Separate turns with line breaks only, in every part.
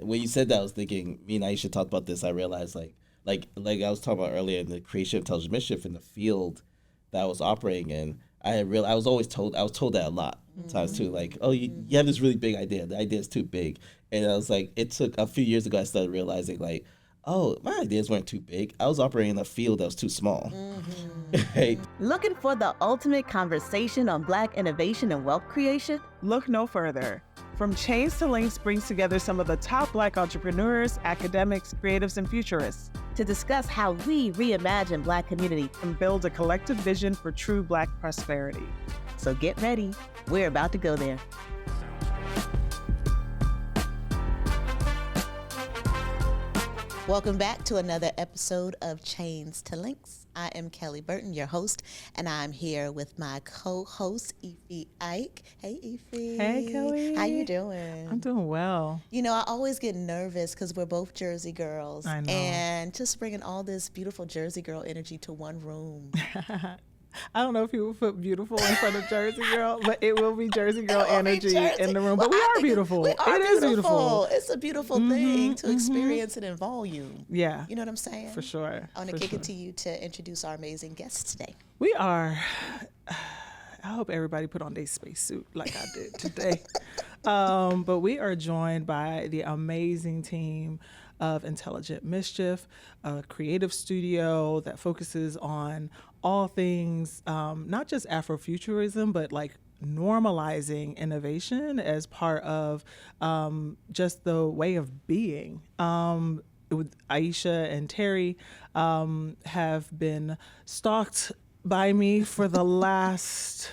when you said that, I was thinking, me and Aisha talked about this. I realized, like I was talking about earlier in the creation of Intelligent Mischief in the field that I was operating in. I was told that a lot times too. Like, oh, you have this really big idea. The idea is too big, and I was like, it took a few years ago. I started realizing like, oh, my ideas weren't too big. I was operating in a field that was too small. Right?
Looking for the ultimate conversation on Black innovation and wealth creation?
Look no further. From Chains to Links brings together some of the top Black entrepreneurs, academics, creatives, and futurists
To discuss how we reimagine Black community.
and build a collective vision for true Black prosperity.
So get ready. We're about to go there. Welcome back to another episode of Chains to Links. I am Kelly Burton, your host, and I'm here with my co-host, Ify Ike. Hey, Ify.
Hey, Kelly.
How you doing?
I'm doing well.
You know, I always get nervous because we're both Jersey girls.
I know.
And just bringing all this beautiful Jersey girl energy to one room.
I don't know if you would put beautiful in front of Jersey Girl, but it will be Jersey Girl energy in the room. But we are beautiful. It is beautiful.
It's a beautiful thing to experience it in volume.
Yeah.
You know what I'm saying?
For sure.
I want to kick it to you to introduce our amazing guests today.
We are. I hope everybody put on their spacesuit like I did today. But we are joined by the amazing team of Intelligent Mischief, a creative studio that focuses on all things, not just Afrofuturism, but like normalizing innovation as part of just the way of being. With Aisha and Terry have been stalked by me for the last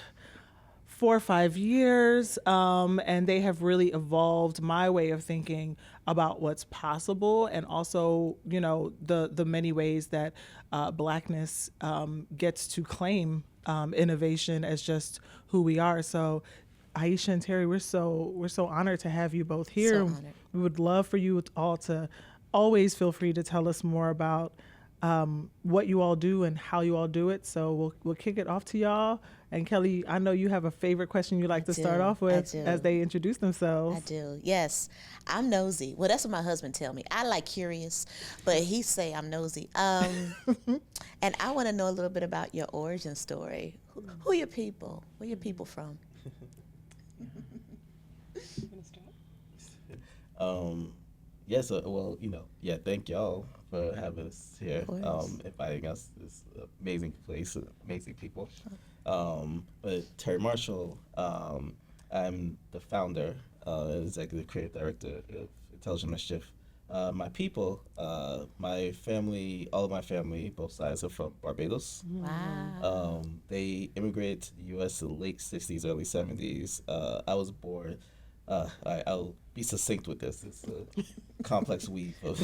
4 or 5 years, and they have really evolved my way of thinking about what's possible, and also, you know, the many ways that Blackness gets to claim innovation as just who we are. So, Aisha and Terry, we're so honored to have you both here.
So honored.
We would love for you all to always feel free to tell us more about what you all do and how you all do it. So we'll kick it off to y'all. And Kelly, I know you have a favorite question you like to start off with as they introduce themselves.
I do. Yes. I'm nosy. Well, that's what my husband tell me. I like curious, but he say I'm nosy. And I want to know a little bit about your origin story. Who are your people? Where your people from?
Yes, well, thank y'all for having us here, inviting us. This amazing place, amazing people. But Terry Marshall, I'm the founder and executive creative director of Intelligent Mischief. My people, my family, all of my family, both sides are from Barbados.
Wow.
They immigrated to the U.S. in the late 60s, early 70s. I was born. I'll be succinct with this. It's a complex weave of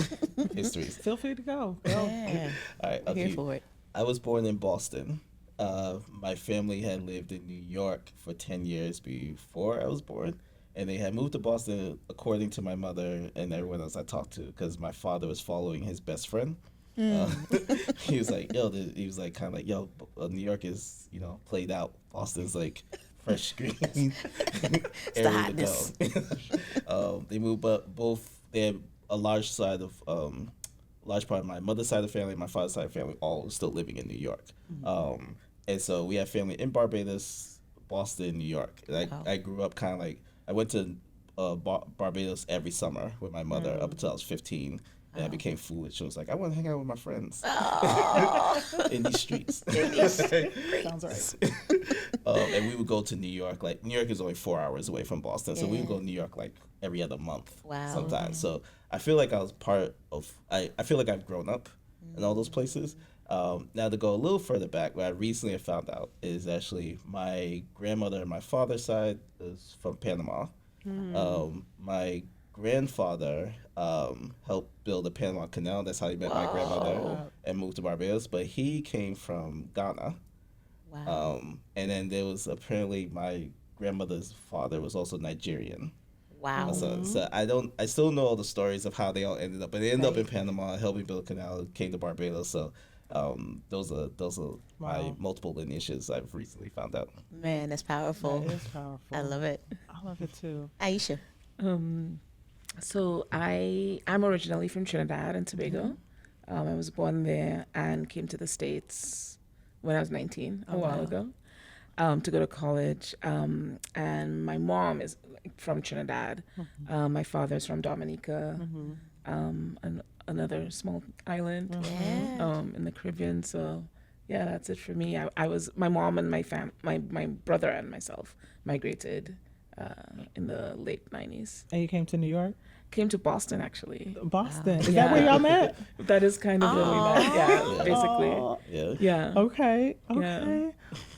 histories.
Feel free to go.
Yeah.
All right,
I'm here for it.
I was born in Boston. My family had lived in New York for 10 years before I was born. And they had moved to Boston, according to my mother and everyone else I talked to, because my father was following his best friend. He was like, kind of like, New York is, played out. Boston's like fresh green.
It's the hotness.
They moved, but they had a large part of my mother's side of the family, my father's side of the family, all still living in New York. And so we have family in Barbados, Boston, New York. And I grew up kind of like, I went to Barbados every summer with my mother up until I was 15. And I became foolish. I was like, I want to hang out with my friends in these streets.
Sounds right.
And we would go to New York. Like, New York is only 4 hours away from Boston. So we would go to New York like every other month sometimes. So I feel like I was I feel like I've grown up in all those places. Now to go a little further back, what I recently have found out is actually my grandmother on my father's side is from Panama. My grandfather helped build the Panama Canal. That's how he met my grandmother and moved to Barbados. But he came from Ghana.
Wow.
And then there was apparently my grandmother's father was also Nigerian.
Wow.
So I still know all the stories of how they all ended up. But they ended up in Panama, helping build a canal, came to Barbados. So those are my multiple lineages I've recently found out.
Man, that's powerful.
That is powerful.
I love it.
I love it too.
Aisha.
So I'm originally from Trinidad and Tobago. I was born there and came to the States when I was 19, a while ago, to go to college. And my mom is from Trinidad. My father's from Dominica, another small island in the Caribbean. So yeah, that's it for me. My mom and my brother and myself migrated in the late 90s.
And you came to New York?
Came to Boston, actually.
Boston. Is that where y'all met?
That is kind of where we met. Yeah, basically. Yeah.
Okay.
Yeah.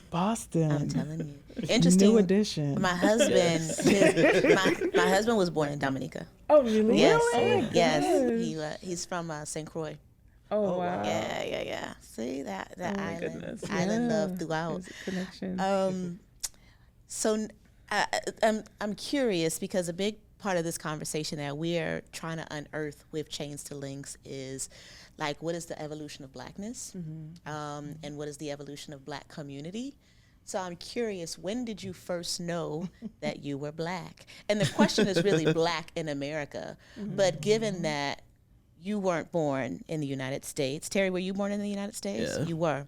Boston.
I'm telling you. Interesting.
New edition.
My husband, my husband was born in Dominica.
Oh, really?
Yes.
Oh,
Yes. He's from St. Croix.
Oh, wow.
Yeah. See that
Oh, my
island,
goodness.
island love throughout.
There's a connection.
So I'm curious because a big part of this conversation that we are trying to unearth with Chains to Links is like, what is the evolution of Blackness, and what is the evolution of Black community? So I'm curious, when did you first know that you were Black? And the question is really Black in America, but given that you weren't born in the United States, Terry, were you born in the United States?
Yeah.
You were.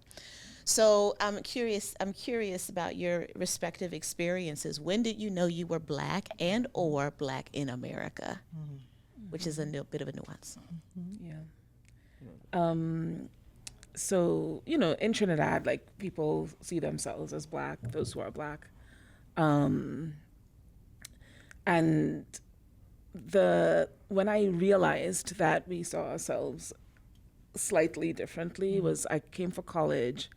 So I'm curious about your respective experiences. When did you know you were Black and or Black in America? Which is a bit of a nuance.
Yeah. So, in Trinidad, like, people see themselves as Black, those who are Black. And when I realized that we saw ourselves slightly differently was I came for college,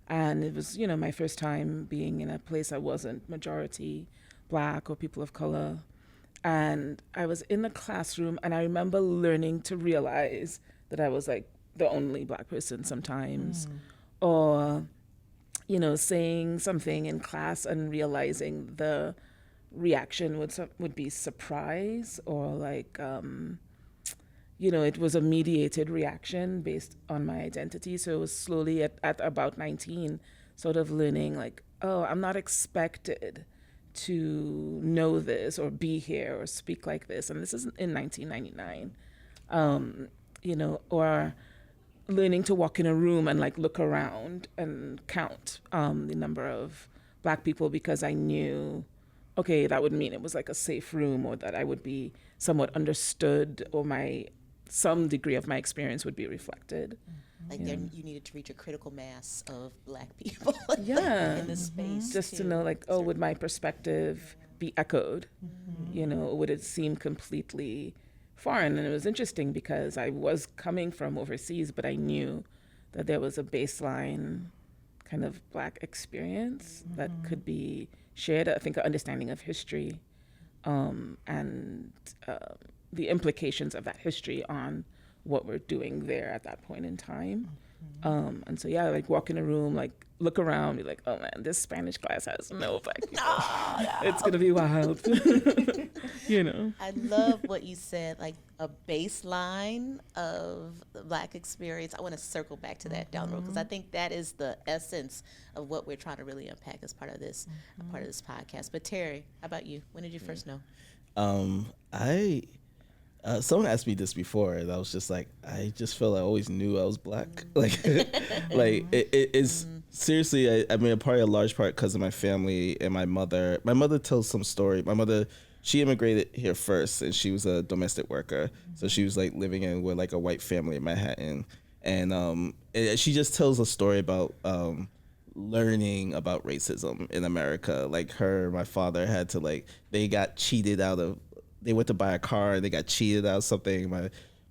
and it was, my first time being in a place I wasn't majority Black or people of color. And I was in the classroom, and I remember learning to realize that I was like the only Black person sometimes, or, saying something in class and realizing the reaction would be surprise, or like, it was a mediated reaction based on my identity. So it was slowly at about 19, sort of learning like, oh, I'm not expected to know this or be here or speak like this. And this is in 1999, or learning to walk in a room and like look around and count the number of Black people, because I knew, okay, that would mean it was like a safe room, or that I would be somewhat understood, or some degree of my experience would be reflected.
Like you needed to reach a critical mass of Black people in this space.
Just to know, like, would my perspective be echoed? Or would it seem completely foreign? And it was interesting because I was coming from overseas, but I knew that there was a baseline kind of Black experience that could be shared. I think an understanding of history, and the implications of that history on what we're doing there at that point in time. And so, yeah, like walk in a room, like look around, be like, oh man, this Spanish class has no Black people. It's going to be wild.
I love what you said, like a baseline of the Black experience. I want to circle back to that down the road, because I think that is the essence of what we're trying to really unpack as part of this podcast. But Terry, how about you? When did you first know?
Someone asked me this before, and I was just like, I just felt I always knew I was Black. Like it's seriously, I mean, a large part because of my family and my mother. My mother tells some story. My mother, she immigrated here first, and she was a domestic worker. So she was like living with like a white family in Manhattan. And she just tells a story about learning about racism in America. Like my father had to they got cheated out of, they went to buy a car and they got cheated out of something.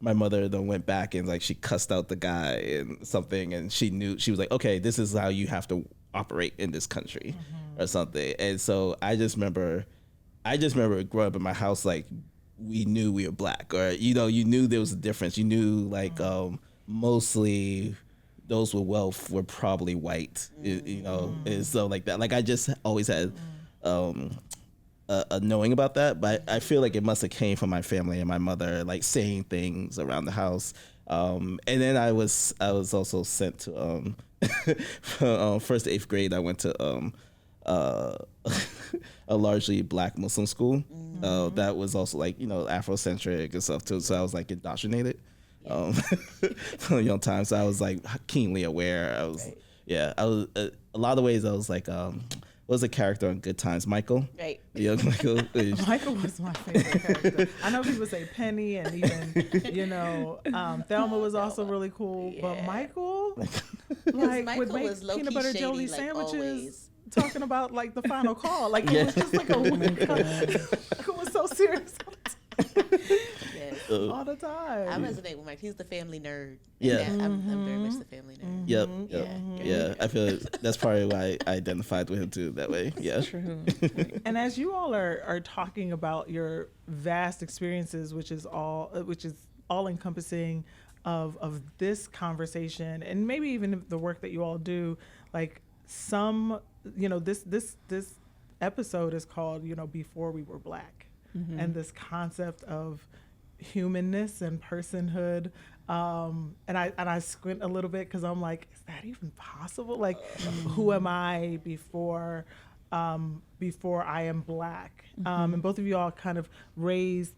My mother then went back and like she cussed out the guy and something, and she was like, okay, this is how you have to operate in this country or something. And so I just remember growing up in my house, like we knew we were Black, or you knew there was a difference. You knew like mostly those with wealth were probably white, and so like that. Like I just always had a knowing about that, but I feel like it must have came from my family and my mother like saying things around the house. And then I was also sent to from first to 8th grade. I went to uh, a largely black Muslim school that was also like, you know, Afrocentric and stuff too. So I was like indoctrinated from a young time. So I was like keenly aware. I was, I was a lot of ways. I was like, what was the character on Good Times? Michael.
Right.
Yeah, Michael.
Michael was my favorite character. I know people say Penny and even, you know, Thelma was also really cool. But Michael, like,
Michael
would make
was low-key
peanut butter
shady,
jelly
like,
sandwiches.
always.
Talking about like the final call, like it was just like a Michael was so serious all the time.
I resonate with Mike. He's the family nerd.
Yeah.
I'm very much the family nerd.
Yep. I feel that's probably why I identified with him too that way. Yeah.
True.
And as you all are talking about your vast experiences, which is all encompassing of this conversation, and maybe even the work that you all do, like some, you know, this episode is called, you know, Before We Were Black, and this concept of humanness and personhood, and I squint a little bit because I'm like, is that even possible? Like, who am I before I am black? And both of you all kind of raised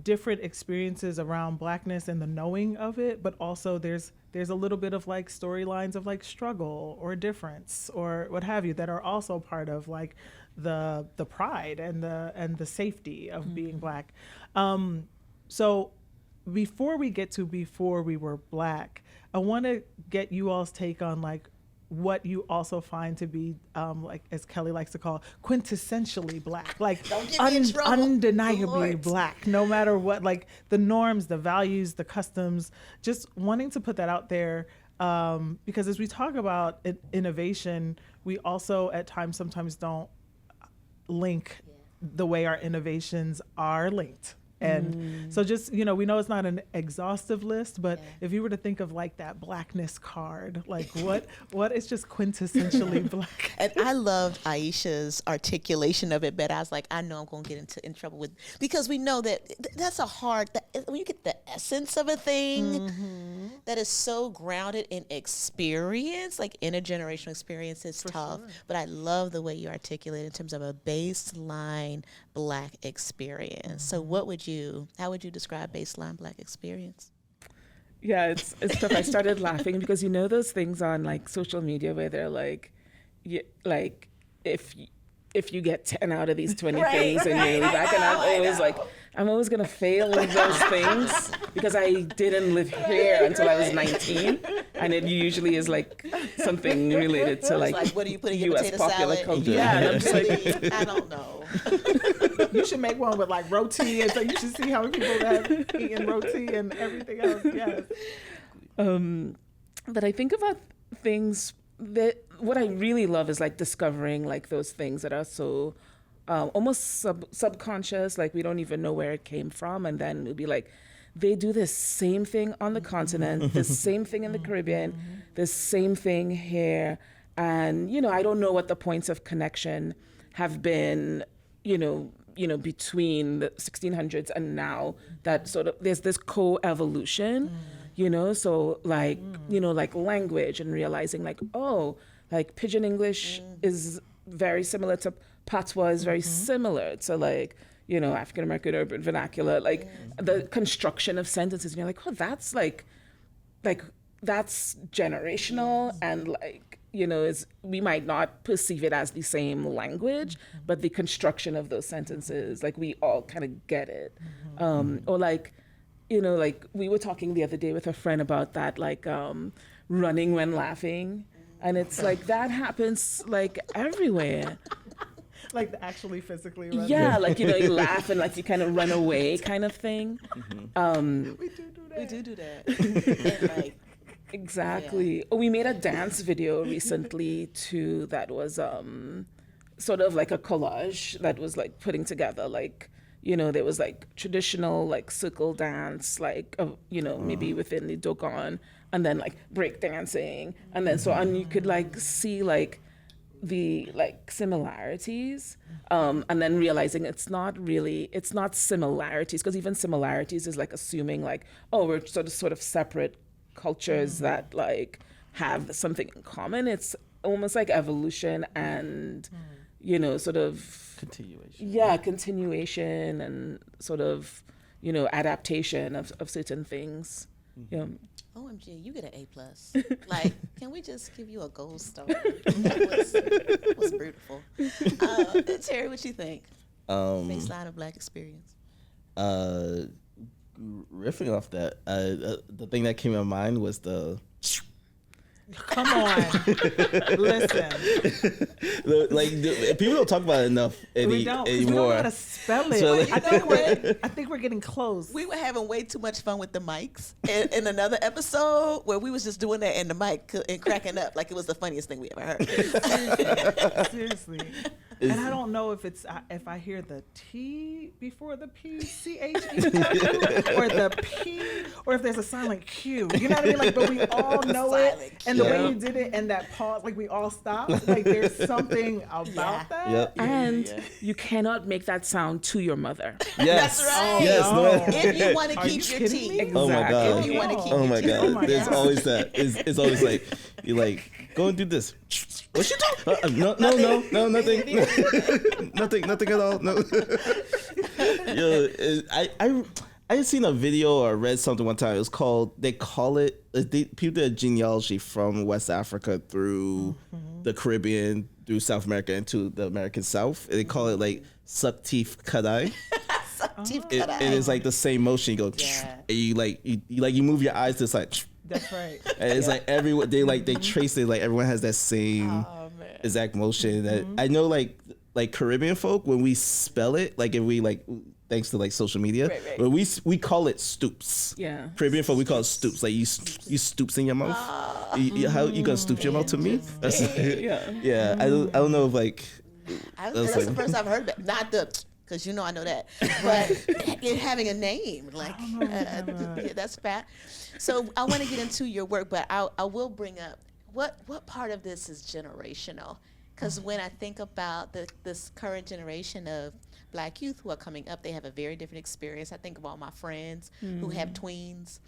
different experiences around blackness and the knowing of it, but also there's a little bit of like storylines of like struggle or difference or what have you that are also part of like the pride and the safety of being black. So before we get to Before We Were Black, I want to get you all's take on like what you also find to be, like as Kelly likes to call, quintessentially black, like undeniably black, no matter what, like the norms, the values, the customs, just wanting to put that out there. Because as we talk about innovation, we also at times sometimes don't link the way our innovations are linked. And so just, you know, we know it's not an exhaustive list, but if you were to think of like that blackness card, like what is just quintessentially black?
And I loved Aisha's articulation of it, but I was like, I know I'm going to get in trouble with, because we know that that's a hard, when you get the essence of a thing that is so grounded in experience, like intergenerational experience, is tough. Sure. But I love the way you articulate in terms of a baseline black experience. So how would you describe baseline black experience?
Yeah, it's tough. I started laughing because you know those things on like social media where they're like, if you get 10 out of these 20 things and you're really black, and I'm always gonna fail those things because I didn't live here until I was 19, and it usually is like something related to like
what do you put in your
U.S.
potato
popular
salad?
culture. Yeah, and I'm just like,
I don't know.
You should make one with like roti, and so you should see how many people have eaten roti and everything else. Yes.
But I think about things that what I really love is like discovering like those things that are so almost subconscious, like we don't even know where it came from, and then it'll be like they do this same thing on the continent, the same thing in the Caribbean, the same thing here, and you know I don't know what the points of connection have been, you know between the 1600s and now, that sort of there's this co-evolution. You know, so like, like language and realizing like, oh, like Pidgin English is very similar to Patois, is very similar to like, African American urban vernacular, like the construction of sentences. And you're like, oh, that's like that's generational. And like, we might not perceive it as the same language, but the construction of those sentences, like we all kind of get it. Or like, like we were talking the other day with a friend about that, like running when laughing. And it's like that happens like everywhere.
Like actually physically running.
Yeah, like, you laugh and like you kind of run away kind of thing.
We do that.
And like,
exactly. Yeah. We made a dance video recently too that was sort of like a collage that was like putting together like, there was like traditional like circle dance, like, maybe within the Dogon, and then like break dancing. And then and you could like see like the like similarities, and then realizing it's not similarities, because even similarities is like assuming like, oh, we're sort of separate cultures that like have something in common. It's almost like evolution and, sort of continuation and sort of, adaptation of certain things. Yeah.
OMG, you get an A+. Like, can we just give you a gold star? That was beautiful. Terry, what you think? Baseline of Black experience.
Riffing off that, the thing that came to mind was the.
Come on, listen.
People don't talk about it enough anymore.
We don't know how to spell it.
So,
I think we're getting close.
We were having way too much fun with the mics in another episode where we was just doing that in the mic and cracking up like it was the funniest thing we ever heard.
Seriously. And I don't know if it's if I hear the T before the P, CHE, or the P, or if there's a silent Q. You know what I mean? Like, but we all know it. And the way you did it and that pause, like we all stopped. Like there's something about that.
Yep.
And you cannot make that sound to your mother.
Yes.
That's right.
Yes.
No.
If you want to keep your
kidding
teeth.
me?
Oh my God.
If you want to keep
Oh
your
my
teeth.
God. There's always that. It's always like, you like, go and do this. What you do? No, nothing. nothing at all. No. I had seen a video or read something one time. It was called, people did a genealogy from West Africa through the Caribbean, through South America into the American South. And they call it like suck teeth kadai. And it's like the same motion. You go, and you move your eyes to this like.
That's right.
And it's like everyone they trace it, like everyone has that same exact motion. That I know like Caribbean folk, when we spell it, like if we like thanks to like social media, but we call it stoops.
Yeah.
Caribbean folk, we call it stoops. Like you stoops in your mouth. How you gonna stoop your mouth to me? That's yeah. I don't know if like
that's the first I've heard that. Not the. Because I know that, but having a name like that's fat. So I want to get into your work, but I will bring up what part of this is generational. Because when I think about this current generation of Black youth who are coming up, they have a very different experience. I think of all my friends who have tweens,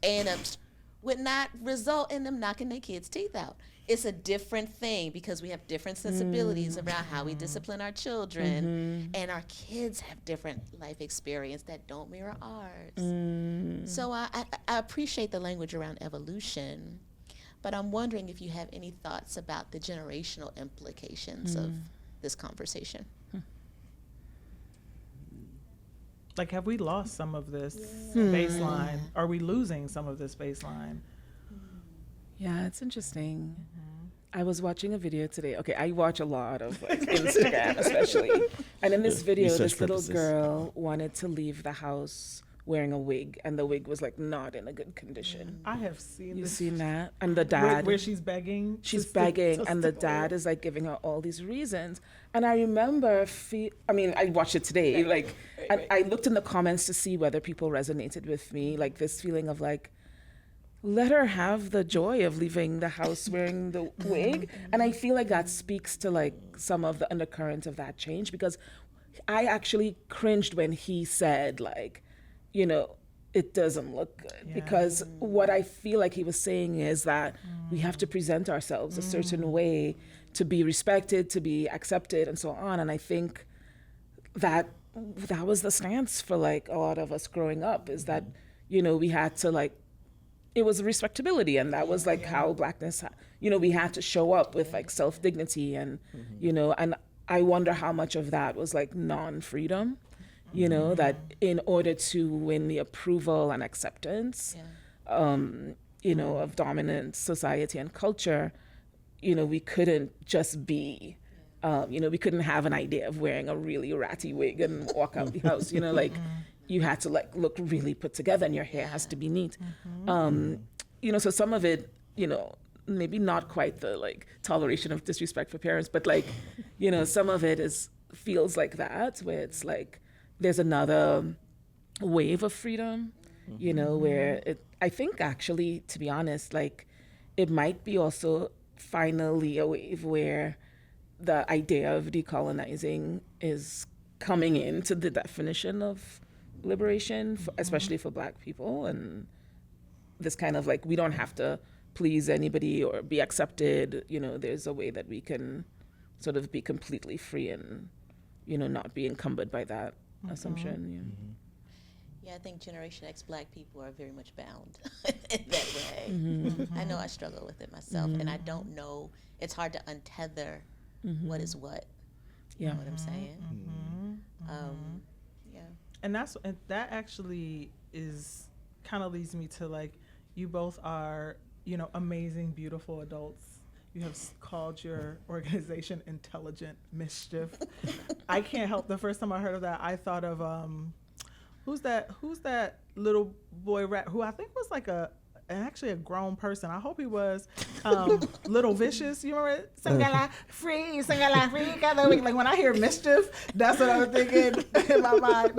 and would not result in them knocking their kids' teeth out. It's a different thing because we have different sensibilities around how we discipline our children, and our kids have different life experience that don't mirror ours. So I appreciate the language around evolution, but I'm wondering if you have any thoughts about the generational implications of this conversation.
Like, have we lost some of this baseline? Are we losing some of this baseline?
Yeah, it's interesting. I was watching a video today. Okay, I watch a lot of Instagram, especially. And in this video, this little girl wanted to leave the house wearing a wig, and the wig was like not in a good condition.
I have seen
You've seen that? And the dad,
where she's begging.
She's begging, and the dad is like giving her all these reasons. And I remember, I watched it today, I looked in the comments to see whether people resonated with me, like this feeling of like, let her have the joy of leaving the house wearing the wig. And I feel like that speaks to like some of the undercurrent of that change, because I actually cringed when he said like, it doesn't look good, because what I feel like he was saying is that we have to present ourselves a certain way to be respected, to be accepted, and so on. And I think that was the stance for like a lot of us growing up, is that, we had to like, it was respectability, and that was like how Blackness, we had to show up with like self-dignity, and, and I wonder how much of that was like non-freedom, that in order to win the approval and acceptance, of dominant society and culture, we couldn't just be, we couldn't have an idea of wearing a really ratty wig and walk out the house, you had to like look really put together, and your hair has to be neat. So some of it, maybe not quite the like toleration of disrespect for parents, but like, some of it feels like that, where it's like there's another wave of freedom, where I think actually, to be honest, like it might be also finally a wave where the idea of decolonizing is coming into the definition of liberation, especially for Black people, and this kind of like, we don't have to please anybody or be accepted. There's a way that we can sort of be completely free and, not be encumbered by that assumption.
Yeah, I think Generation X Black people are very much bound in that way. I know I struggle with it myself, and I don't know. It's hard to untether what is what. You know what I'm saying? Yeah.
And that actually is kind of leads me to, like, you both are, amazing, beautiful adults. You have called your organization Intelligent Mischief. I can't help, the first time I heard of that, I thought of who's that little boy rap who I think was like actually a grown person. I hope he was Little Vicious. You remember Singala free, Singala free. Like when I hear Mischief, that's what I'm thinking in my mind.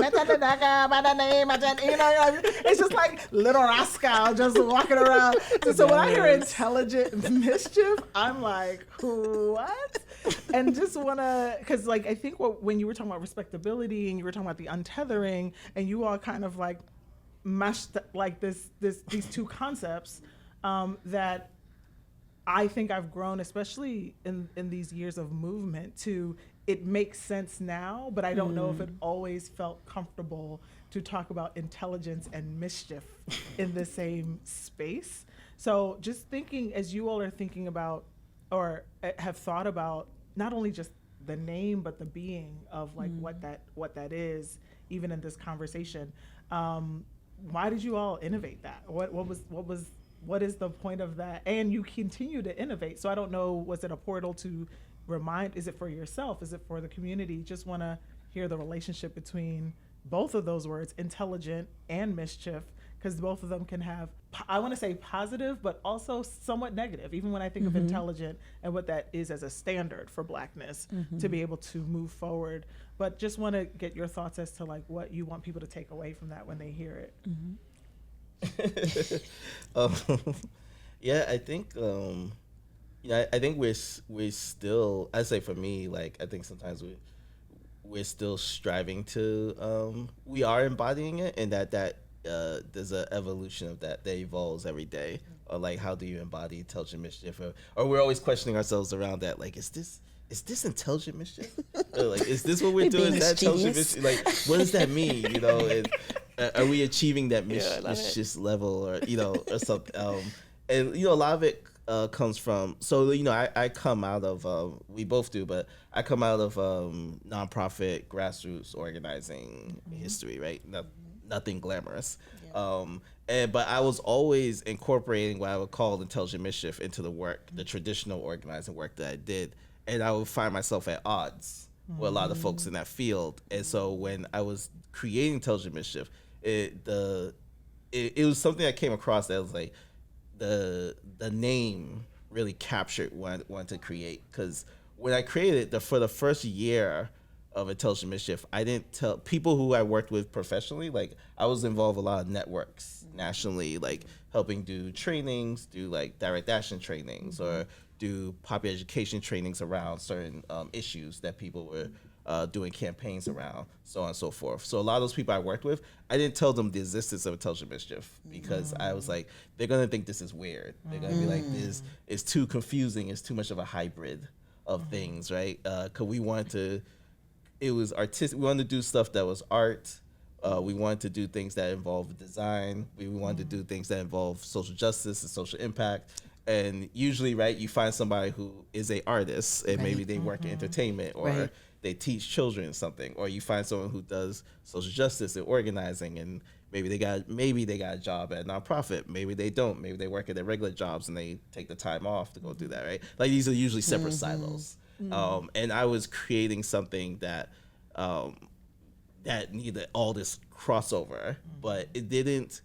It's just like Little Rascal just walking around. So when I hear Intelligent Mischief, I'm like, what? And just wanna, because like I think when you were talking about respectability and you were talking about the untethering, and you all kind of like mashed like these two concepts that I think I've grown, especially in these years of movement, to it makes sense now, but I don't know if it always felt comfortable to talk about intelligence and mischief in the same space. So just thinking, as you all are thinking about or have thought about not only just the name but the being of like what that is, even in this conversation, why did you all innovate that? What is the point of that? And you continue to innovate. So I don't know, was it a portal to remind, is it for yourself? Is it for the community? Just want to hear the relationship between both of those words, intelligent and mischief, because both of them can have, I want to say positive, but also somewhat negative, even when I think of intelligent and what that is as a standard for Blackness to be able to move forward. But just want to get your thoughts as to like what you want people to take away from that when they hear it.
Yeah, I think I think we're still, I say for me, like I think sometimes we're still striving to we are embodying it, and that there's an evolution of that evolves every day. Or like, how do you embody intelligent mischief? Or we're always questioning ourselves around that, like, is this intelligent mischief? Or like, is this what we're doing? Is that intelligent mischief? Like, what does that mean? And, are we achieving that mischief level, or or something? And a lot of it comes from, so I come out of we both do, but I come out of nonprofit grassroots organizing history, right? Nothing glamorous. But I was always incorporating what I would call intelligent mischief into the work, the traditional organizing work that I did, and I would find myself at odds with a lot of folks in that field. And so when I was creating intelligent mischief, it was something I came across that was like the name really captured what I wanted to create. Because when I created it, for the first year of Intelligent Mischief, I didn't tell people who I worked with professionally. Like, I was involved in a lot of networks nationally, like helping do trainings, do like direct action trainings, or do popular education trainings around certain issues that people were doing campaigns around, so on and so forth. So a lot of those people I worked with, I didn't tell them the existence of Intelligent Mischief, because I was like, they're gonna think this is weird. They're gonna be like, this is too confusing. It's too much of a hybrid of things, right? Because we wanted to, it was artistic. We wanted to do stuff that was art. We wanted to do things that involve design. We wanted to do things that involve social justice and social impact. And usually, right, you find somebody who is a artist, and maybe they work in entertainment, or they teach children something, or you find someone who does social justice and organizing, and maybe they got a job at a nonprofit. Maybe they don't. Maybe they work at their regular jobs and they take the time off to go do that, right? Like, these are usually separate silos. And I was creating something that that needed all this crossover, but it didn't.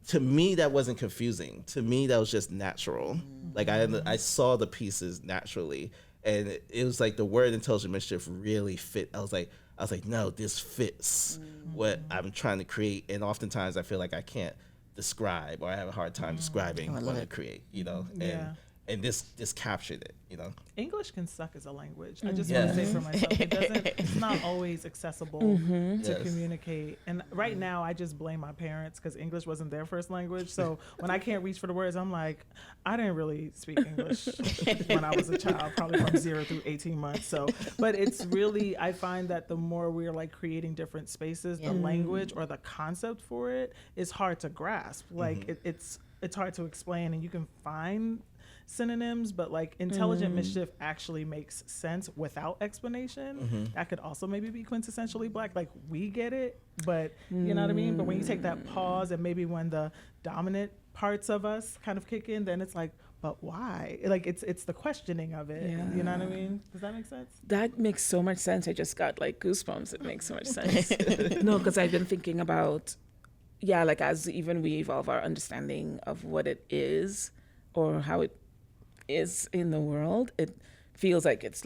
To me, that wasn't confusing. To me, that was just natural. Like, I saw the pieces naturally, and it was like the word Intelligent Mischief really fit. I was like, no, this fits what I'm trying to create. And oftentimes I feel like I can't describe, or I have a hard time describing what I create, and this captured it, you know.
English can suck as a language. I just want to say for myself, it's not always accessible to communicate. And right now, I just blame my parents because English wasn't their first language. So when I can't reach for the words, I'm like, I didn't really speak English when I was a child, probably from 0 through 18 months. So, but it's really, I find that the more we're like creating different spaces, the language or the concept for it is hard to grasp. Like it's hard to explain, and you can find synonyms, but like intelligent mischief actually makes sense without explanation. That could also maybe be quintessentially Black. Like we get it, but you know what I mean? But when you take that pause, and maybe when the dominant parts of us kind of kick in, then it's like, but why? Like it's the questioning of it. Yeah. You know what I mean? Does that make sense?
That makes so much sense. I just got like goosebumps. It makes so much sense. No, because I've been thinking about, like as even we evolve our understanding of what it is or how it is in the world, it feels like it's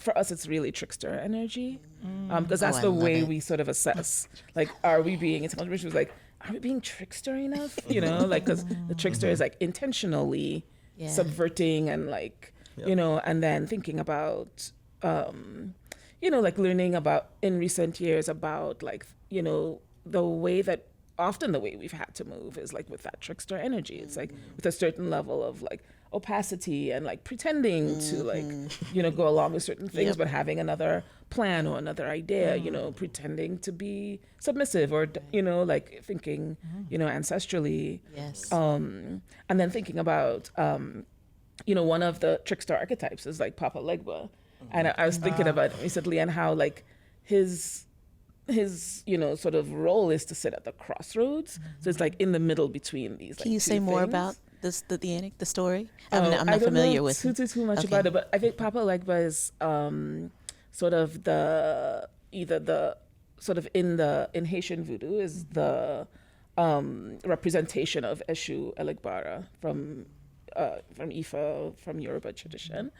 for us it's really trickster energy, because that's the way we sort of assess, like, are we being intelligent? Was like, are we being trickster enough, you know, like, because the trickster is like intentionally subverting and like you know, and then thinking about you know, like learning about in recent years about like, you know, the way that often the way we've had to move is like with that trickster energy. It's like with a certain level of like opacity and like pretending to like, you know, go along with certain things, but having another plan or another idea, you know, pretending to be submissive or, you know, like thinking, you know, ancestrally. Yes. And then thinking about, you know, one of the trickster archetypes is like Papa Legba. And I was thinking about it recently and how like his you know sort of role is to sit at the crossroads, so it's like in the middle between these. Like,
can you say more
things.
about this the story? I'm not familiar with
too much about it, but I think Papa Legba is sort of either the sort of in Haitian voodoo is the representation of Eshu Elegbara from Ifa, from Yoruba tradition,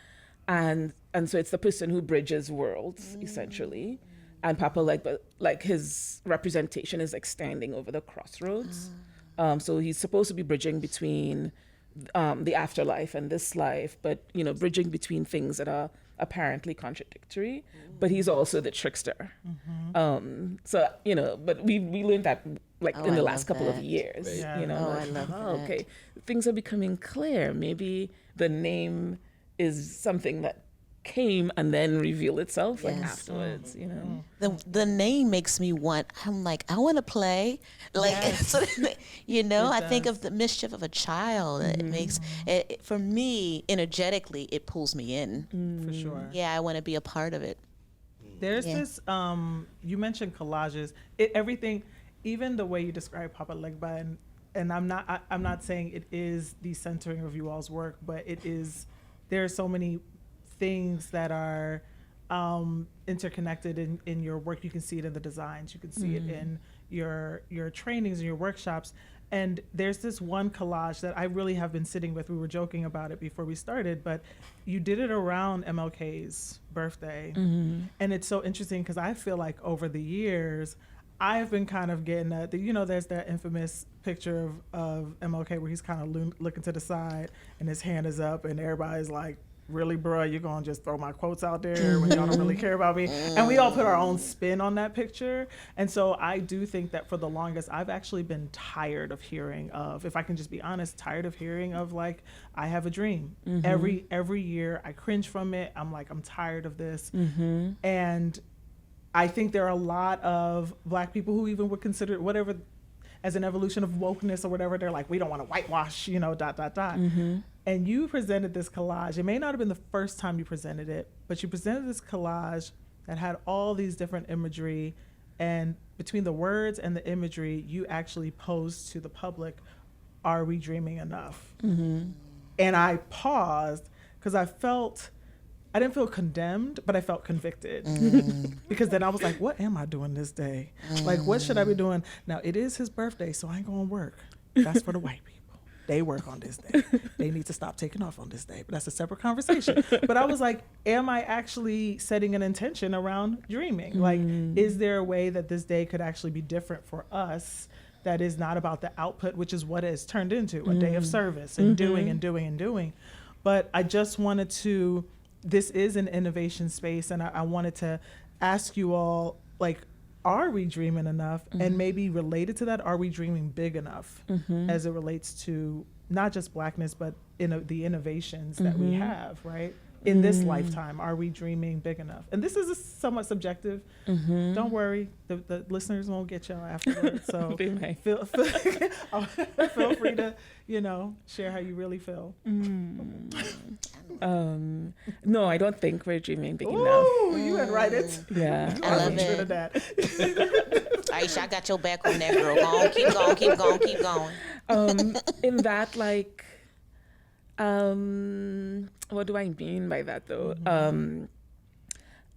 and so it's the person who bridges worlds essentially. And Papa Legba, like his representation is like standing over the crossroads. So he's supposed to be bridging between the afterlife and this life, but, you know, bridging between things that are apparently contradictory, but he's also the trickster. So, you know, but we learned that like in the last couple of years, you know,
I love that.
Okay, things are becoming clear. Maybe the name is something that came and then reveal itself like afterwards, you know.
The name makes me I'm like, I want to play, like you know. I think of the mischief of a child. It makes it for me energetically. It pulls me in
for sure.
Yeah, I want to be a part of it.
There's this. You mentioned collages. Everything, even the way you describe Papa Legba, and I'm not saying it is the centering of you all's work, but it is. There are so many things that are interconnected in your work. You can see it in the designs. You can see it in your trainings and your workshops. And there's this one collage that I really have been sitting with. We were joking about it before we started, but you did it around MLK's birthday. And it's so interesting because I feel like over the years, I've been kind of getting that, you know, there's that infamous picture of MLK where he's kind of looking to the side and his hand is up and everybody's like, really, bruh, you're going to just throw my quotes out there when y'all don't really care about me. And we all put our own spin on that picture. And so I do think that for the longest, I've actually been tired of hearing of, if I can just be honest, tired of hearing of like, I have a dream. Every year I cringe from it. I'm like, I'm tired of this. And I think there are a lot of Black people who even would consider whatever as an evolution of wokeness or whatever. They're like, we don't want to whitewash, you know, ... And you presented this collage. It may not have been the first time you presented it, but you presented this collage that had all these different imagery. And between the words and the imagery, you actually posed to the public, are we dreaming enough? And I paused because I didn't feel condemned, but I felt convicted. Because then I was like, what am I doing this day? Like, what should I be doing? Now, it is his birthday, so I ain't going to work. That's for the white people. They work on this day. They need to stop taking off on this day. But that's a separate conversation. But I was like, am I actually setting an intention around dreaming? Like, is there a way that this day could actually be different for us that is not about the output, which is what it's turned into, a day of service and doing and doing and doing. But I just wanted to, this is an innovation space, and I wanted to ask you all, like, are we dreaming enough? And maybe related to that, are we dreaming big enough as it relates to not just Blackness, but the innovations that we have, right? In this lifetime, are we dreaming big enough? And this is somewhat subjective. Don't worry, the listeners won't get y'all afterwards. So feel free to, share how you really feel.
No, I don't think we're dreaming big enough.
Oh, you went right into
Yeah.
I love it. Aisha, I got your back on that, girl. Go on, keep going.
In that, like, what do I mean by that, though?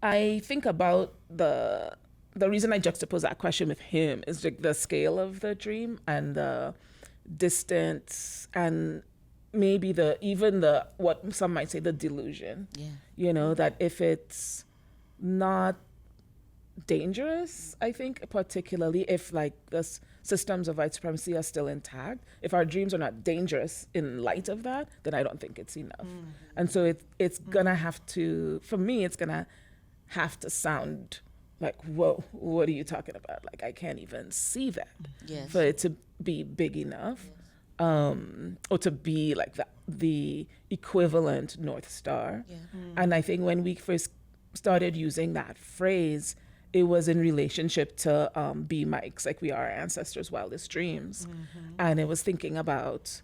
I think about the reason I juxtapose that question with him is like the scale of the dream and the distance and maybe even the what some might say the delusion. Yeah. That if it's not dangerous, I think, particularly if like the systems of white supremacy are still intact, if our dreams are not dangerous in light of that, then I don't think it's enough. And so it's gonna have to, for me, it's gonna have to sound like, whoa, what are you talking about? Like, I can't even see that for it to be big enough, or to be like the equivalent North Star. And I think when we first started using that phrase, it was in relationship to B mics, like we are our ancestors' wildest dreams. And it was thinking about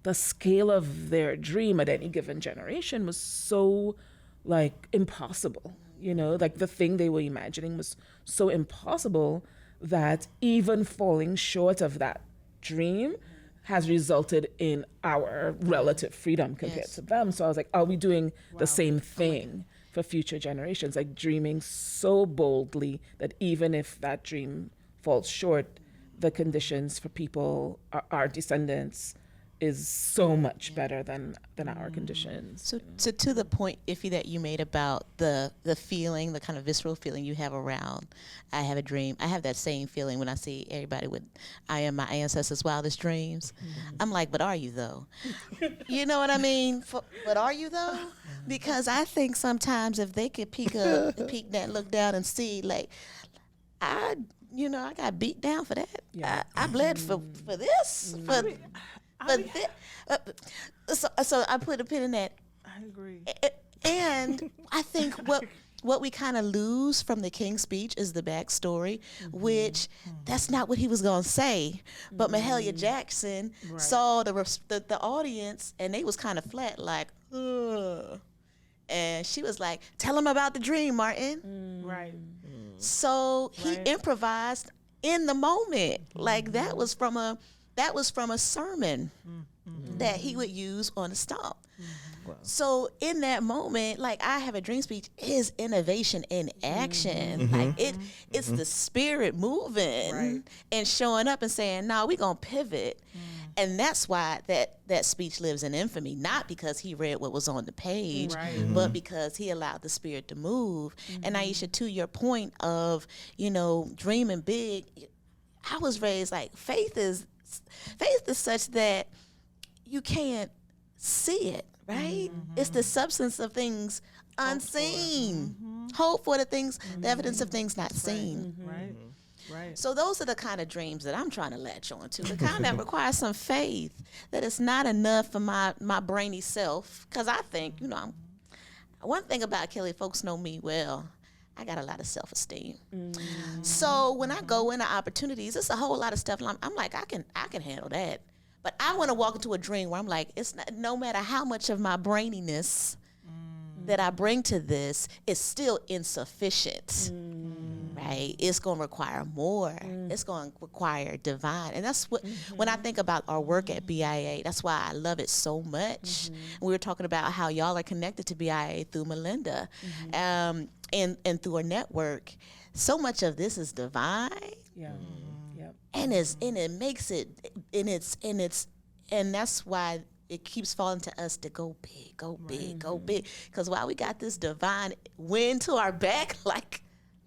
the scale of their dream at any given generation was so like impossible, like the thing they were imagining was so impossible that even falling short of that dream has resulted in our relative freedom compared to them. So I was like, are we doing the same thing for future generations, like dreaming so boldly that even if that dream falls short, the conditions for people, our descendants, is so much better than our conditions.
So to the point, Iffy, that you made about the feeling, the kind of visceral feeling you have around, I have a dream. I have that same feeling when I see everybody with, I am my ancestors' wildest dreams. I'm like, but are you though? You know what I mean? But are you though? Because I think sometimes if they could peek that, look down and see, like, I got beat down for that. Yeah. I bled for this. So I put a pin in that.
I agree.
And I think what we kind of lose from the King's speech is the backstory, which that's not what he was going to say. But Mahalia Jackson saw the audience, and they was kind of flat, like, ugh. And she was like, tell him about the dream, Martin.
Right.
So he improvised in the moment. Like that was from a sermon that he would use on the stomp. Wow. So in that moment, like, I have a dream speech is innovation in action. Like it's the spirit moving and showing up and saying, no, we're gonna pivot. And that's why that speech lives in infamy, not because he read what was on the page, but because he allowed the spirit to move. And Aisha, to your point of, dreaming big, I was raised like faith is such that you can't see it, right? It's the substance of things unseen. Hope for the things, the evidence of things not seen.
Right.
So those are the kind of dreams that I'm trying to latch on to. The kind that requires some faith, that it's not enough for my brainy self. Because I think, one thing about Kelly, folks know me well, I got a lot of self-esteem. So when I go into opportunities, it's a whole lot of stuff. I'm like, I can handle that. But I want to walk into a dream where I'm like, it's not, no matter how much of my braininess that I bring to this, it's still insufficient. Right? It's going to require more. It's going to require divine. And that's what, when I think about our work at BIA, that's why I love it so much. We were talking about how y'all are connected to BIA through Melinda, and through a network. So much of this is divine.
Yeah.
And it makes it, and that's why it keeps falling to us to go big, go big, go big. Because while we got this divine wind to our back, like,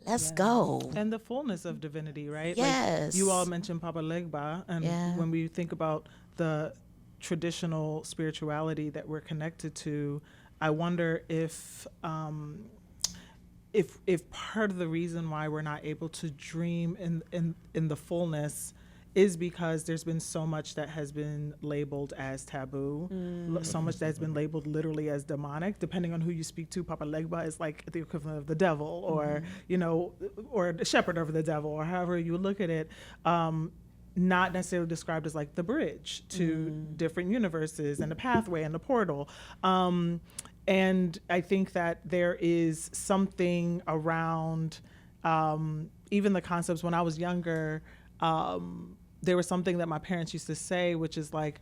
let's go.
And the fullness of divinity, right?
Yes.
Like you all mentioned Papa Legba, and when we think about the traditional spirituality that we're connected to, I wonder if part of the reason why we're not able to dream in the fullness is because there's been so much that has been labeled as taboo, so much that's been labeled literally as demonic. Depending on who you speak to, Papa Legba is like the equivalent of the devil, or or the shepherd of the devil, or however you look at it. Not necessarily described as like the bridge to different universes and the pathway and the portal. And I think that there is something around even the concepts. When I was younger, there was something that my parents used to say, which is like,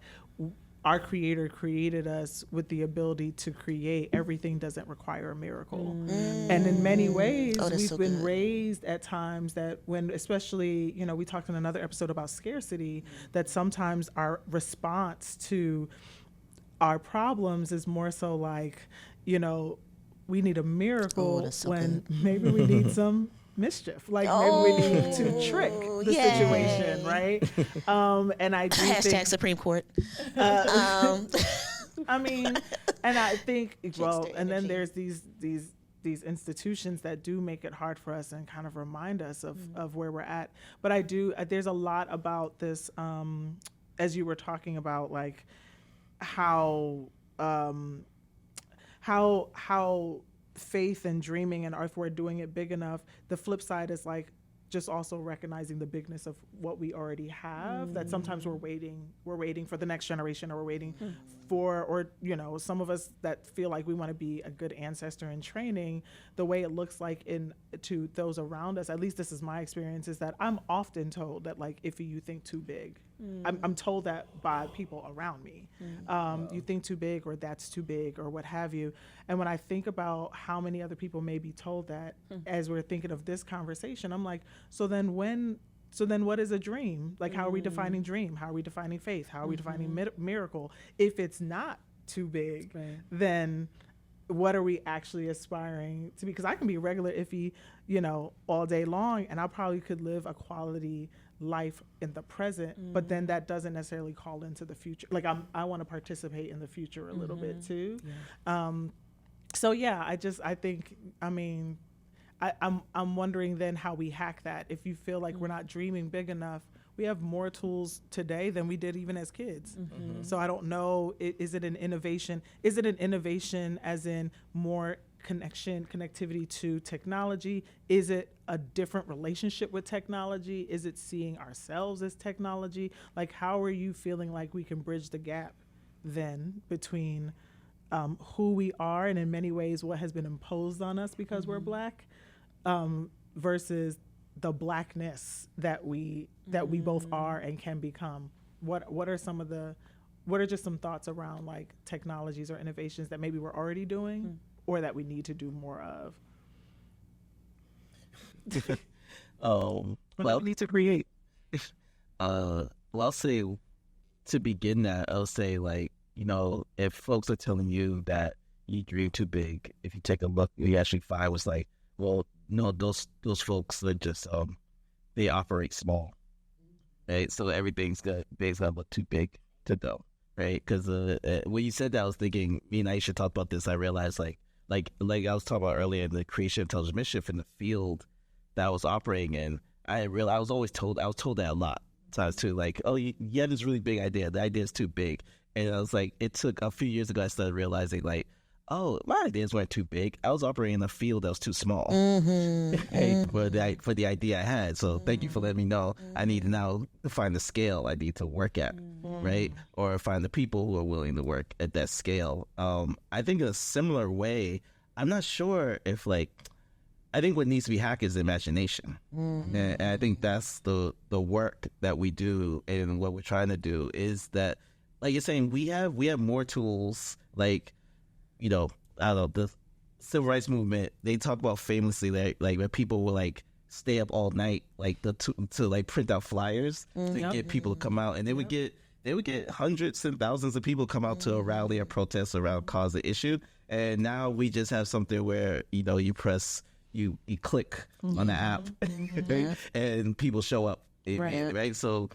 our Creator created us with the ability to create. Everything doesn't require a miracle. And in many ways, we've been raised at times that when, especially, we talked in another episode about scarcity, that sometimes our response to our problems is more so like, we need a miracle when maybe we need some mischief, like maybe we need to trick the situation, right? And I do
think Supreme Court.
I mean, and I think and then there's these institutions that do make it hard for us and kind of remind us of where we're at. But there's a lot about this, as you were talking about, like how faith and dreaming, and if we're doing it big enough, the flip side is like just also recognizing the bigness of what we already have, that sometimes we're waiting for the next generation, or we're waiting for, or some of us that feel like we want to be a good ancestor in training. The way it looks like to those around us, at least this is my experience, is that I'm often told that, like, if you think too big, I'm told that by people around me. You think too big, or that's too big, or what have you. And when I think about how many other people may be told that, as we're thinking of this conversation, I'm like, so then what is a dream? Like, how are we defining dream? How are we defining faith? How are we defining miracle? If it's not too big, then what are we actually aspiring to be? Because I can be regular iffy, all day long, and I probably could live a quality life in the present, but then that doesn't necessarily call into the future. Like, I want to participate in the future a little bit too. So yeah, I think, I'm wondering then how we hack that. If you feel like we're not dreaming big enough, we have more tools today than we did even as kids. So I don't know, is it an innovation? Is it an innovation as in more connectivity to technology? Is it a different relationship with technology? Is it seeing ourselves as technology? Like, how are you feeling like we can bridge the gap then between who we are, and in many ways what has been imposed on us because we're Black, versus the Blackness that we both are and can become? What are just some thoughts around like technologies or innovations that maybe we're already doing or that we need to do more of?
Well, we need to create. I'll say, to begin that, I'll say, like, if folks are telling you that you dream too big, if you take a look, you actually find was like, well, no, those folks are just they operate small, right? So everything's gonna look too big to them, right? Because when you said that, I was thinking, me and Aisha talked about this. I realized like I was talking about earlier in the creation of Intelligent Mischief, in the field that I was operating in, I was told that a lot of times too. Like, oh, you had this really big idea. The idea is too big. And I was like, it took a few years ago, I started realizing, like, oh, my ideas weren't too big. I was operating in a field that was too small for the idea I had. So thank you for letting me know. I need to now find the scale I need to work at, right? Or find the people who are willing to work at that scale. I think in a similar way, I'm not sure if, like, I think what needs to be hacked is imagination. And I think that's the work that we do, and what we're trying to do is that, like you're saying, we have more tools. Like, I don't know, the civil rights movement, they talk about famously like where people will like stay up all night like to like print out flyers to get people to come out, and they would get hundreds and thousands of people come out to a rally or protest around cause the issue. And now we just have something where you press, you click on the app and people show up, right? So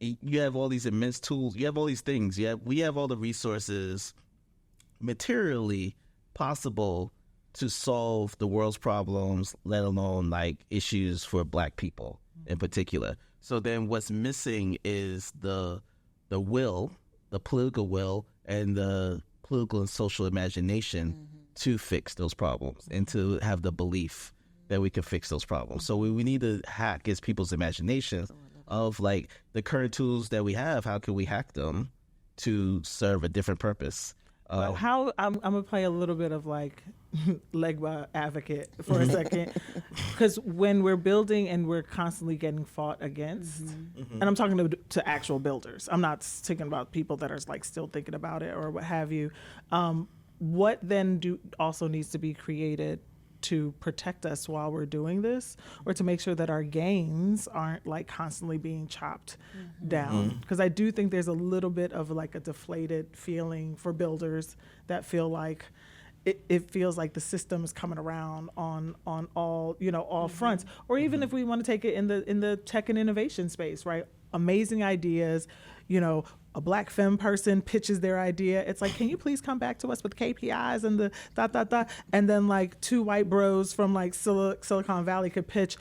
you have all these immense tools. You have all these things. We have all the resources materially possible to solve the world's problems, let alone like issues for Black people in particular. So then what's missing is the will, the political will, and the political and social imagination to fix those problems and to have the belief that we can fix those problems. So we need to hack is people's imagination of like the current tools that we have. How can we hack them to serve a different purpose?
How I'm gonna play a little bit of like Legba advocate for a second, because when we're building and we're constantly getting fought against, and I'm talking to actual builders. I'm not thinking about people that are like still thinking about it or what have you. What then also needs to be created to protect us while we're doing this, or to make sure that our gains aren't like constantly being chopped down? Because I do think there's a little bit of like a deflated feeling for builders that feel like it feels like the system is coming around on all, you know, all fronts. Or even if we want to take it in the tech and innovation space, right? Amazing ideas, you know, a Black femme person pitches their idea. It's like, can you please come back to us with KPIs and the ... And then like two white bros from like Silicon Valley could pitch,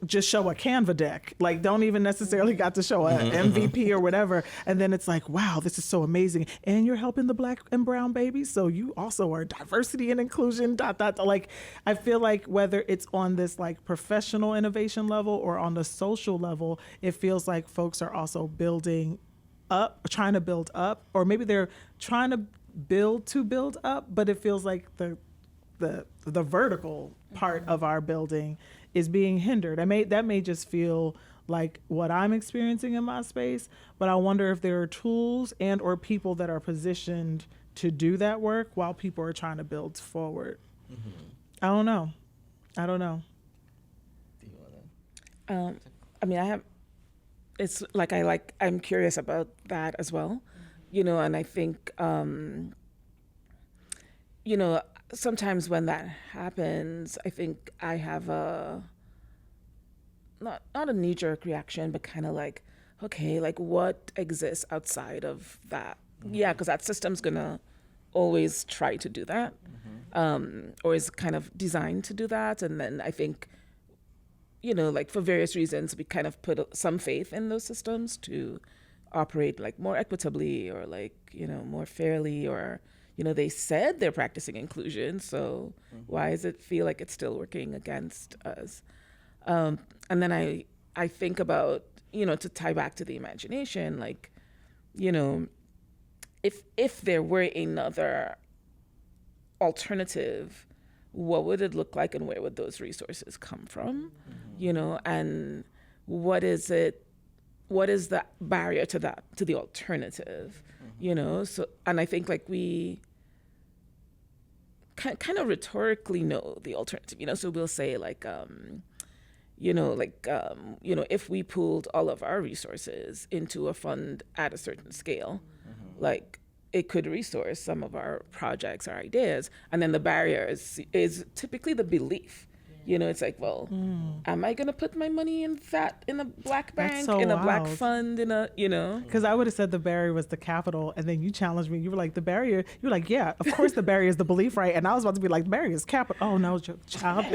just show a Canva deck. Like don't even necessarily got to show an MVP or whatever. And then it's like, wow, this is so amazing. And you're helping the Black and brown babies. So you also are diversity and inclusion, ... Like, I feel like whether it's on this like professional innovation level or on the social level, it feels like folks are also trying to build up, or maybe they're trying to build up, but it feels like the vertical part of our building is being hindered. That may just feel like what I'm experiencing in my space, but I wonder if there are tools and or people that are positioned to do that work while people are trying to build forward. I don't know.
I mean, it's like I'm curious about that as well, you know, and I think, you know, sometimes when that happens, I think I have not a knee-jerk reaction, but kind of like, okay, like what exists outside of that? Yeah, because that system's gonna always try to do that, or is kind of designed to do that. And then I think, you know, like for various reasons, we kind of put some faith in those systems to operate like more equitably or like, you know, more fairly, or, you know, they said they're practicing inclusion, so why does it feel like it's still working against us? And then I think about, you know, to tie back to the imagination, like, you know, if there were another alternative, what would it look like and where would those resources come from? You know, and what is the barrier to that, to the alternative, you know? So, and I think like we kind of rhetorically know the alternative, you know? So we'll say like, you know, if we pooled all of our resources into a fund at a certain scale, like it could resource some of our projects, our ideas. And then the barrier is typically the belief. You know, it's like, well, am I going to put my money in a Black bank, in a Black fund, you know?
Because I would have said the barrier was the capital, and then you challenged me. You were like, the barrier. You were like, yeah, of course the barrier is the belief, right? And I was about to be like, the barrier is capital. Oh no, child.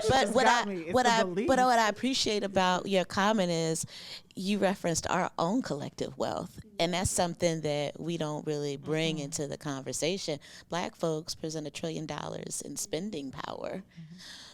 But what I appreciate about your comment is you referenced our own collective wealth. And that's something that we don't really bring into the conversation. Black folks present $1 trillion in spending power.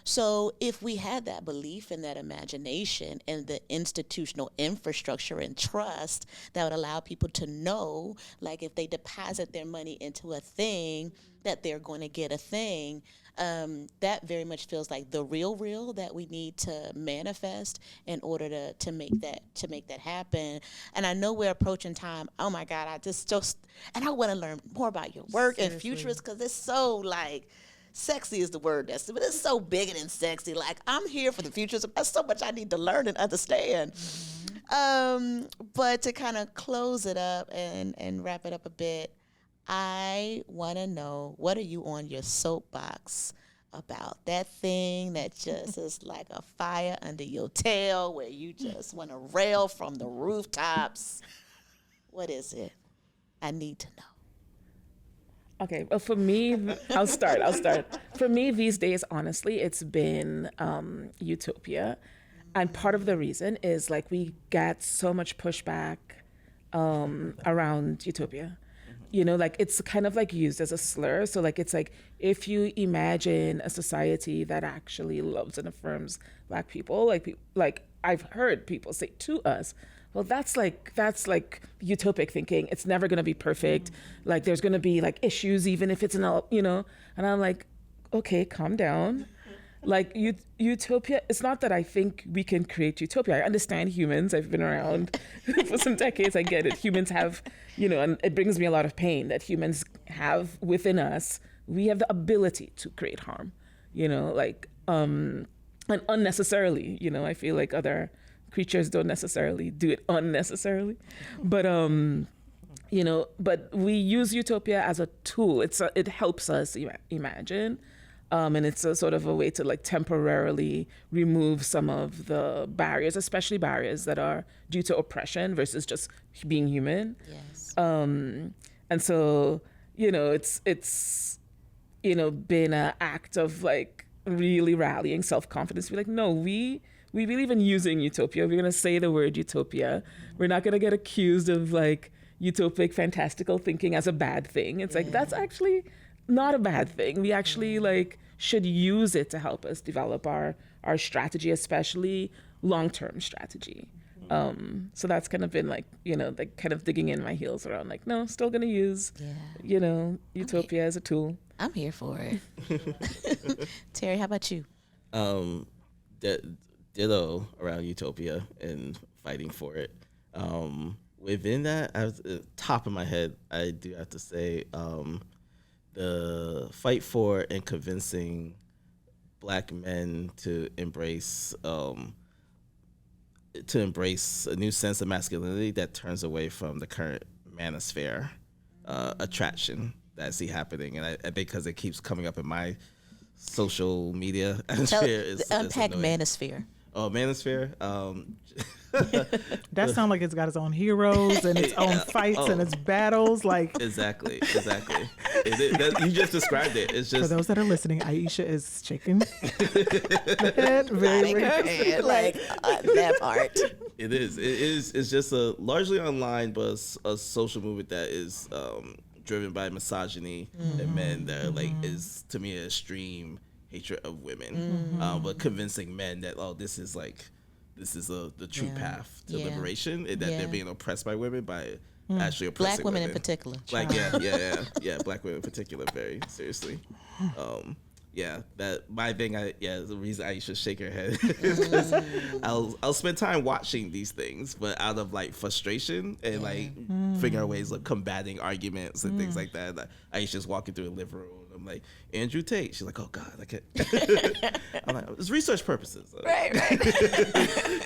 So if we had that belief and that imagination and the institutional infrastructure and trust that would allow people to know, like if they deposit their money into a thing, that they're going to get a thing, that very much feels like the real that we need to manifest in order to make that happen. And I know we're approaching time. Oh my God, and I want to learn more about your work and futurists, because it's so like, sexy is the word, but it's so bigger than sexy. Like, I'm here for the futures. There's so much I need to learn and understand. But to kind of close it up and wrap it up a bit, I want to know, what are you on your soapbox about that thing that just is like a fire under your tail where you just want to rail from the rooftops. What is it? I need to know.
Okay, well, for me, I'll start. For me, these days, honestly, it's been utopia. And part of the reason is like we get so much pushback around utopia. You know, like it's kind of like used as a slur. So like it's like if you imagine a society that actually loves and affirms Black people, like I've heard people say to us, well, that's like utopic thinking. It's never going to be perfect. Like there's going to be like issues, even if it's an, you know. And I'm like, okay, calm down. Like utopia, it's not that I think we can create utopia. I understand humans. I've been around for some decades. I get it. Humans have, you know, and it brings me a lot of pain that humans have within us. We have the ability to create harm, you know, like, and unnecessarily, you know. I feel like other creatures don't necessarily do it unnecessarily, but you know, but we use utopia as a tool. It helps us imagine, and it's a sort of a way to like temporarily remove some of the barriers, especially barriers that are due to oppression versus just being human.
Yes.
And so, you know, it's you know, been an act of like really rallying self-confidence. Be like, no, we believe in using utopia. We're going to say the word utopia. We're not going to get accused of like utopic, fantastical thinking as a bad thing. It's like, that's actually not a bad thing. We actually like should use it to help us develop our strategy, especially long-term strategy. So that's kind of been like, you know, like kind of digging in my heels around like, no, still going to use, you know, utopia as a tool.
I'm here for it. Terry, how about you?
Ditto around utopia and fighting for it. Within that, top of my head, I do have to say the fight for and convincing Black men to embrace a new sense of masculinity that turns away from the current manosphere attraction that I see happening, and I because it keeps coming up in my social media.
Unpack Manosphere.
Oh, Manosphere.
That sounds like it's got its own heroes and its own fights and its battles. Like
exactly. You just described it. It's just
for those that are listening, Aisha is shaking the head very
like that part.
It is. It's just a largely online, but a social movement that is driven by misogyny and men that are like is to me an extreme hatred of women, but convincing men that this is the true path to liberation, and that they're being oppressed by women by actually oppressing
Black women in particular.
Black women in particular, very seriously. That my thing. The reason Aisha shake her head is because I'll spend time watching these things, but out of like frustration and like figuring out ways of combating arguments and things like that. Like, Aisha's walking through a living room. I'm like, Andrew Tate. She's like, oh God, I can't. I'm like, it's research purposes.
Right.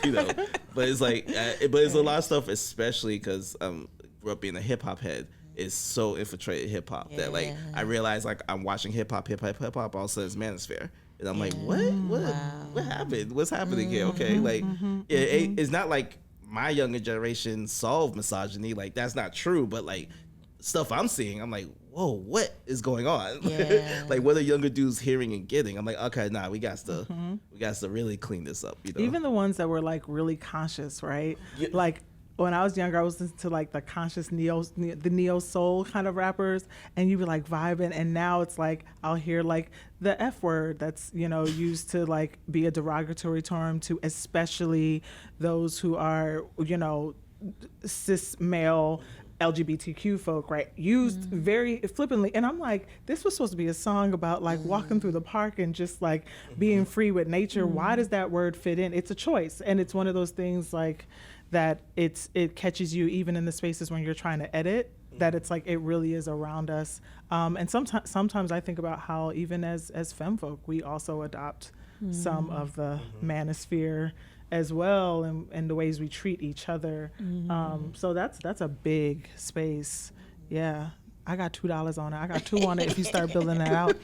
You know, but it's like, but it's a lot of stuff, especially because grew up being a hip hop head. Is so infiltrated hip hop that like I realize like I'm watching hip hop. All of a sudden it's Manosphere, and I'm like, what happened? What's happening here? Okay, like it's not like my younger generation solved misogyny. Like that's not true. But like stuff I'm seeing, I'm like, whoa, what is going on? Like what are younger dudes hearing and getting? I'm like, okay, we got to really clean this up. You know?
Even the ones that were like really conscious, right? Yeah. Like. When I was younger, I was listening to like the conscious the neo soul kind of rappers, and you be like vibing. And now it's like I'll hear like the F word that's used to like be a derogatory term to especially those who are cis male LGBTQ folk, right? Used very flippantly. And I'm like, this was supposed to be a song about like walking through the park and just like being free with nature. Why does that word fit in? It's a choice, and it's one of those things like. That it catches you even in the spaces when you're trying to edit, that it's like it really is around us. And sometimes I think about how even as femfolk, we also adopt some of the manosphere as well, and the ways we treat each other. So that's a big space. Yeah. I got $2 on it. I got 2 on it if you start building that out.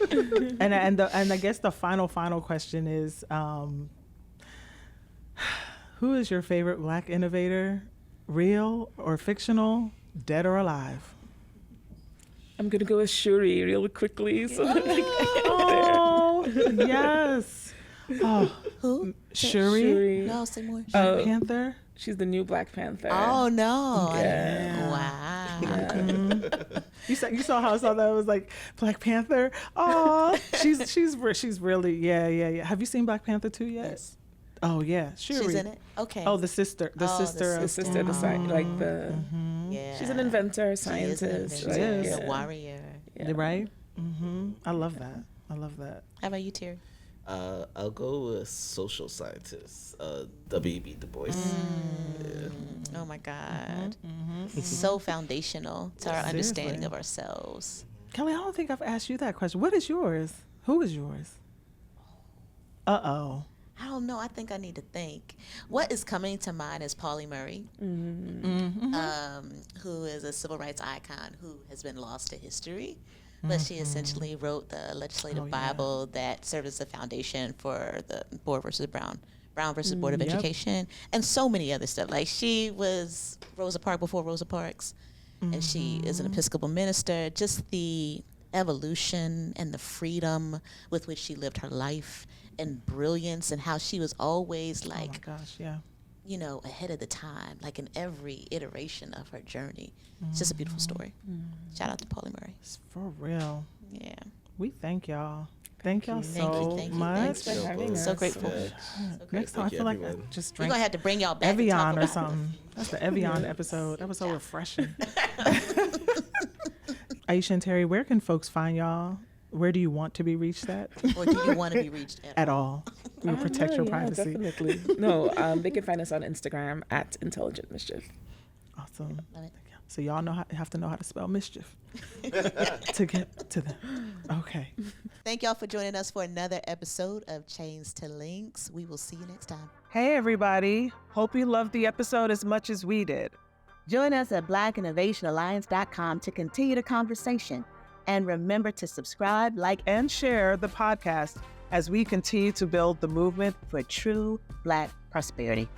And I guess the final question is, who is your favorite Black innovator, real or fictional, dead or alive?
I'm gonna go with Shuri real quickly. So
oh, yes. Oh,
who?
Shuri?
No, say more.
Black Panther?
She's the new Black Panther.
Oh no!
Yeah.
Wow.
Yeah.
Mm-hmm. You saw how I saw that? It was like Black Panther. Oh, she's really yeah. Have you seen Black Panther 2 yet?
Yes.
Oh yeah, Shuri.
She's in it. Okay.
Oh, the sister.
The sister, the side, like the.
Yeah.
She's an inventor,
She
scientist.
is an
She
inventor,
is.
a warrior.
Yeah.
Right? I love that.
How about you, Terry?
I'll go with social scientist, W.E.B. Du Bois. Yeah.
Oh my God. So foundational to our
Seriously.
understanding of ourselves.
Kelly, I don't think I've asked you that question. What is yours? Who is yours? Uh-oh.
I don't know. I think I need to think. What is coming to mind is Pauli Murray, who is a civil rights icon who has been lost to history. But she essentially wrote the legislative Bible that served as a foundation for the Board versus Brown versus Board of Education, and so many other stuff. Like, she was Rosa Parks before Rosa Parks, and she is an Episcopal minister. Just the evolution and the freedom with which she lived her life, and brilliance, and how she was always like,
Oh my gosh, yeah.
you know, ahead of the time, like in every iteration of her journey. It's just a beautiful story. Shout out to Pauli Murray.
It's for real.
Yeah.
We thank y'all. Thank y'all
Thank
so
you, thank you,
much.
Thanks for having us.
So grateful.
Yeah.
Next time, I
Thank you,
feel like I
everyone.
just
We're
drank
going to have to bring y'all back and talk
Evian or
about
something. That's the Evian episode. That was so refreshing. Aisha and Terry, where can folks find y'all? Where do you want to be reached at?
Or do you want to be reached
At all. We will protect your
Yeah,
privacy.
definitely. No, they can find us on Instagram at Intelligent Mischief.
Awesome.
Love it.
So y'all have to know how to spell mischief to get to them. Okay.
Thank y'all for joining us for another episode of Chains to Links. We will see you next time.
Hey, everybody. Hope you loved the episode as much as we did.
Join us at blackinnovationalliance.com to continue the conversation. And remember to subscribe, like,
And share the podcast as we continue to build the movement
for true Black prosperity.